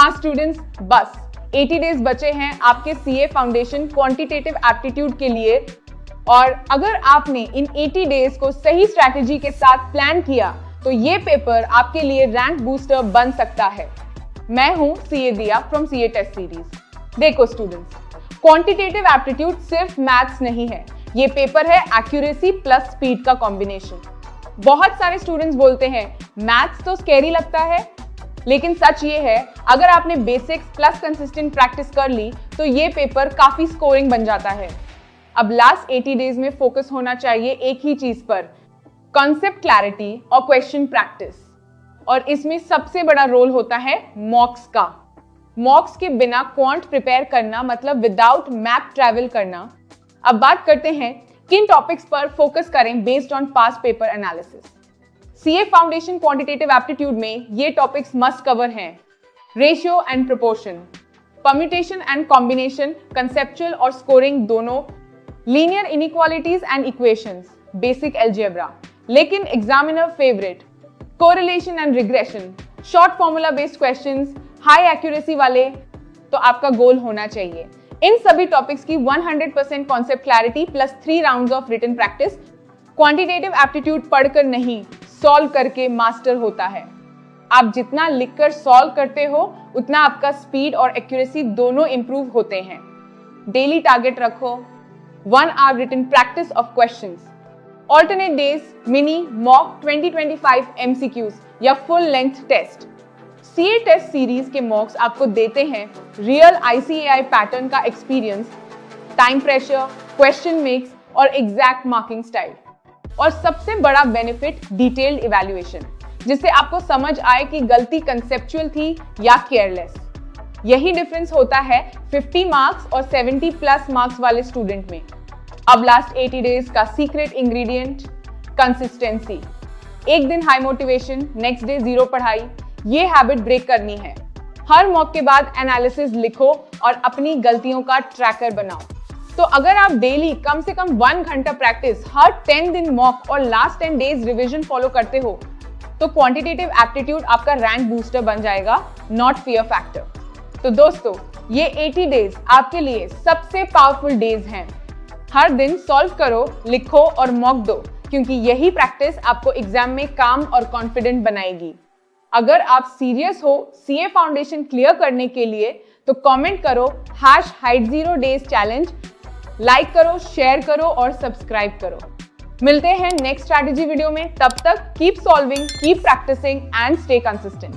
हाँ स्टूडेंट्स, बस 80 डेज बचे हैं आपके सीए फाउंडेशन क्वांटिटेटिव एप्टीट्यूड के लिए। और अगर आपने इन 80 डेज को सही स्ट्रैटेजी के साथ प्लान किया तो ये पेपर आपके लिए रैंक बूस्टर बन सकता है। मैं हूं सीए दिया फ्रॉम सीए टेस्ट सीरीज। देखो स्टूडेंट्स, क्वांटिटेटिव एप्टीट्यूड सिर्फ मैथ्स नहीं है, ये पेपर है एक्यूरेसी प्लस स्पीड का कॉम्बिनेशन। बहुत सारे स्टूडेंट्स बोलते हैं मैथ्स तो स्कैरी लगता है, लेकिन सच ये है अगर आपने बेसिक्स प्लस कंसिस्टेंट प्रैक्टिस कर ली तो ये पेपर काफी स्कोरिंग बन जाता है। अब लास्ट 80 डेज में फोकस होना चाहिए एक ही चीज पर, कॉन्सेप्ट क्लैरिटी और क्वेश्चन प्रैक्टिस। और इसमें सबसे बड़ा रोल होता है मॉक्स का। मॉक्स के बिना क्वांट प्रिपेयर करना मतलब विदाउट मैप ट्रैवल करना। अब बात करते हैं किन टॉपिक्स पर फोकस करें based on past paper analysis. CA foundation quantitative aptitude में ये टॉपिक्स मस्ट कवर हैं: ratio and proportion, permutation and combination, conceptual और स्कोरिंग दोनों, linear inequalities and equations, basic algebra, लेकिन examiner favourite correlation and regression, short formula based questions, high accuracy वाले तो आपका गोल होना चाहिए। इन सभी टॉपिक्स की 100% concept clarity plus 3 rounds of written practice. Quantitative aptitude पढ़कर नहीं, सॉल्व करके मास्टर होता है। आप जितना लिखकर सॉल्व करते हो उतना आपका स्पीड और एक्यूरेसी दोनों इंप्रूव होते हैं। डेली टारगेट रखो, 1 hour written practice of questions, alternate days mini mock 2025 MCQs या full length test. CA test series के मॉक्स आपको देते हैं रियल आईसीएआई पैटर्न का experience, time pressure, question mix और एग्जैक्ट मार्किंग स्टाइल। और सबसे बड़ा बेनिफिट डिटेल्ड इवैल्यूएशन, जिससे आपको समझ आए कि गलती कंसेप्चुअल थी या केयरलेस। यही डिफरेंस होता है 50 मार्क्स और 70 प्लस मार्क्स वाले स्टूडेंट में। अब लास्ट 80 डेज का सीक्रेट इंग्रेडिएंट, कंसिस्टेंसी। एक दिन high motivation, next day zero पढ़ाई, ये हैबिट ब्रेक करनी है। हर मॉक के बाद एनालिसिस लिखो और अपनी गलतियों का ट्रैकर बनाओ। तो अगर आप डेली कम से कम 1 घंटा प्रैक्टिस, हर 10 दिन मॉक और लास्ट 10 डेज रिवीजन फॉलो करते हो तो क्वांटिटेटिव एप्टीट्यूड आपका रैंक बूस्टर बन जाएगा, नॉट फियर फैक्टर। तो दोस्तों, ये 80 डेज आपके लिए सबसे पावरफुल डेज हैं। हर दिन सॉल्व करो, लिखो और मॉक दो, क्योंकि यही प्रैक्टिस आपको एग्जाम में काम और कॉन्फिडेंट बनाएगी। अगर आप सीरियस हो सीए फाउंडेशन क्लियर करने के लिए तो कमेंट करो #HIDE0DAYS चैलेंज, लाइक करो, शेयर करो और सब्सक्राइब करो। मिलते हैं नेक्स्ट स्ट्रैटेजी वीडियो में। तब तक keep solving, keep practicing and stay consistent.